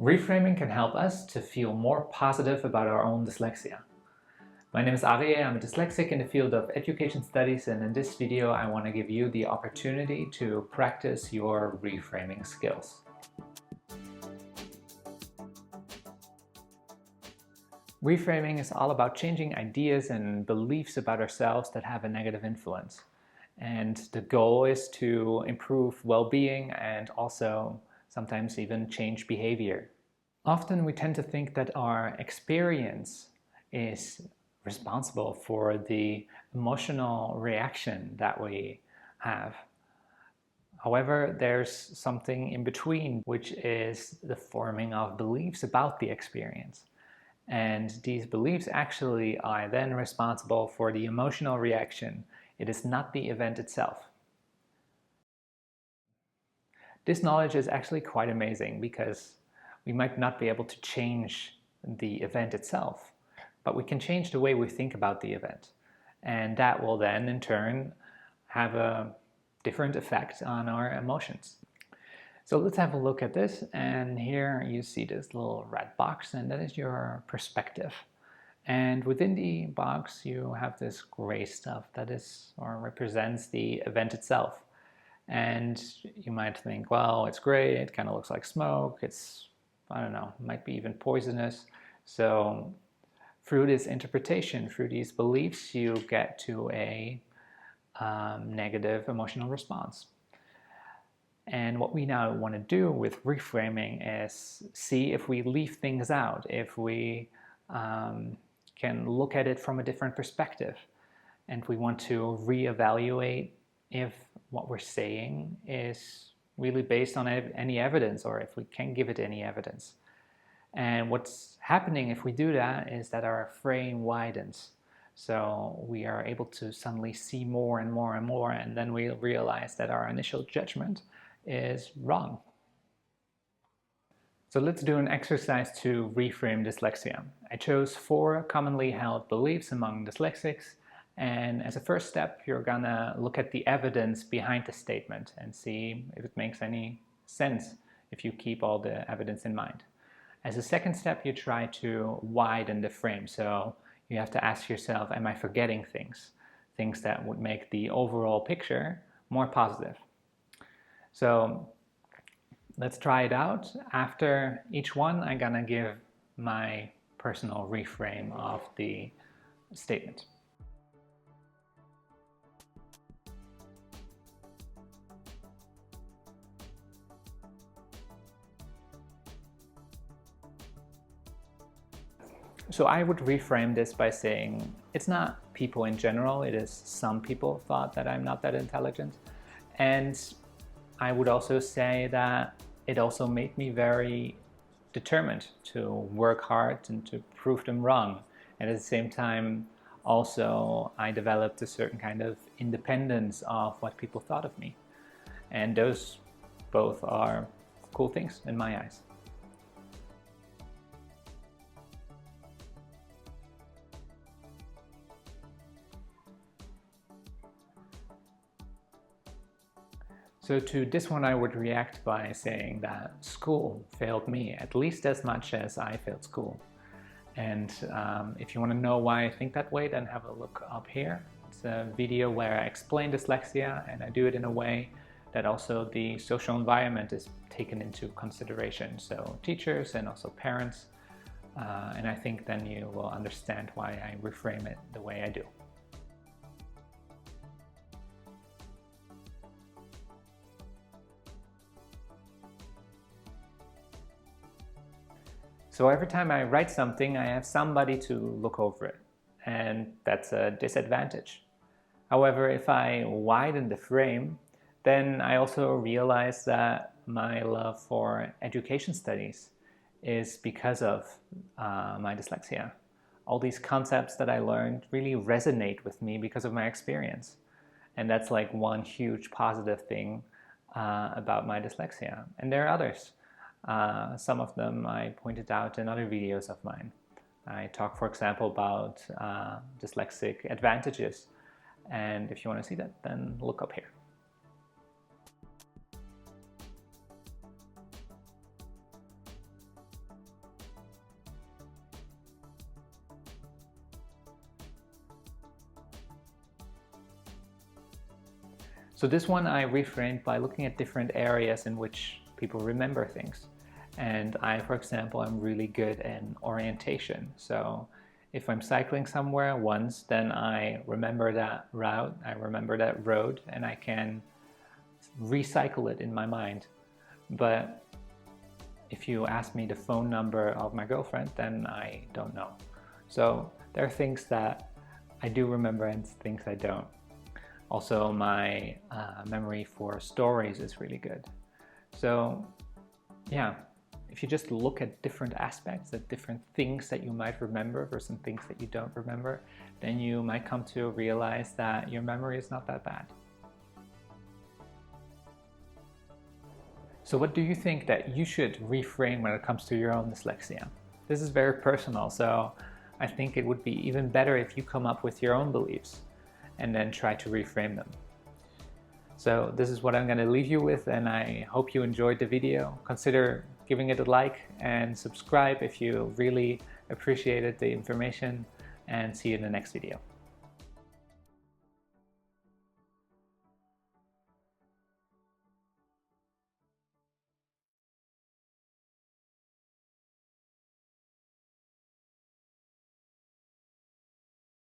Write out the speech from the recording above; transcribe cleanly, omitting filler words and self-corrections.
Reframing can help us to feel more positive about our own dyslexia. My name is Arije, I'm a dyslexic in the field of education studies, and in this video I want to give you the opportunity to practice your reframing skills. Reframing is all about changing ideas and beliefs about ourselves that have a negative influence. And the goal is to improve well-being and also sometimes even change behavior. Often we tend to think that our experience is responsible for the emotional reaction that we have. However, there's something in between, which is the forming of beliefs about the experience. And these beliefs actually are then responsible for the emotional reaction. It is not the event itself. This knowledge is actually quite amazing because we might not be able to change the event itself, but we can change the way we think about the event. And that will then in turn have a different effect on our emotions. So let's have a look at this, and here you see this little red box, and that is your perspective. And within the box you have this gray stuff that is or represents the event itself. And you might think, well, it's gray, it kind of looks like smoke, it's, I don't know, might be even poisonous. So through this interpretation, through these beliefs, you get to a negative emotional response. And what we now want to do with reframing is see if we leave things out, if we can look at it from a different perspective. And we want to reevaluate if what we're saying is really based on any evidence, or if we can give it any evidence. And what's happening if we do that is that our frame widens. So we are able to suddenly see more and more and more, and then we realize that our initial judgment is wrong. So let's do an exercise to reframe dyslexia. I chose 4 commonly held beliefs among dyslexics, and as a first step you're gonna look at the evidence behind the statement and see if it makes any sense if you keep all the evidence in mind. As a second step, you try to widen the frame, so you have to ask yourself, am I forgetting things? Things that would make the overall picture more positive. So let's try it out. After each one, I'm gonna give my personal reframe of the statement. So I would reframe this by saying, it's not people in general, it is some people thought that I'm not that intelligent. And I would also say that it also made me very determined to work hard and to prove them wrong. And at the same time, also I developed a certain kind of independence of what people thought of me. And those both are cool things in my eyes. So to this one I would react by saying that school failed me at least as much as I failed school. And if you want to know why I think that way, then have a look up here. It's a video where I explain dyslexia, and I do it in a way that also the social environment is taken into consideration. So teachers and also parents. And I think then you will understand why I reframe it the way I do. So every time I write something, I have somebody to look over it, and that's a disadvantage. However, if I widen the frame, then I also realize that my love for education studies is because of my dyslexia. All these concepts that I learned really resonate with me because of my experience. And that's like one huge positive thing about my dyslexia. And there are others. Some of them I pointed out in other videos of mine. I talk, for example, about dyslexic advantages. And if you want to see that, then look up here. So this one I reframed by looking at different areas in which people remember things. And I, for example, am really good in orientation. So if I'm cycling somewhere once, then I remember that route, I remember that road, and I can recycle it in my mind. But if you ask me the phone number of my girlfriend, then I don't know. So there are things that I do remember and things I don't. Also, my memory for stories is really good. So yeah, if you just look at different aspects, at different things that you might remember versus things that you don't remember, then you might come to realize that your memory is not that bad. So what do you think that you should reframe when it comes to your own dyslexia? This is very personal, so I think it would be even better if you come up with your own beliefs and then try to reframe them. So this is what I'm going to leave you with, and I hope you enjoyed the video. Consider giving it a like and subscribe if you really appreciated the information, and see you in the next video.